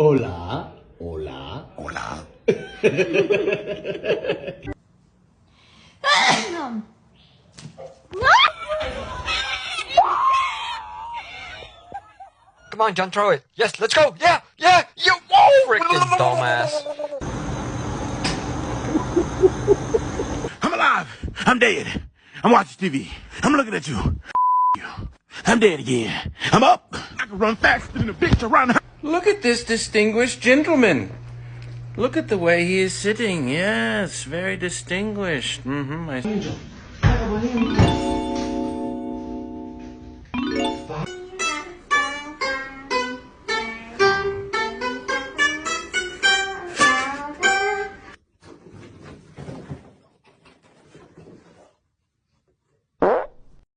Hola, hola, Hola. Come on, John, throw it. Yes, let's go. Yeah, yeah, you. Whoa, freaking dumbass. I'm alive. I'm dead. I'm watching TV. I'm looking at you. You. I'm dead again. I'm up. I can run faster than a bitch around her. Look at this distinguished gentleman. Look at the way he is sitting. Yes, very distinguished.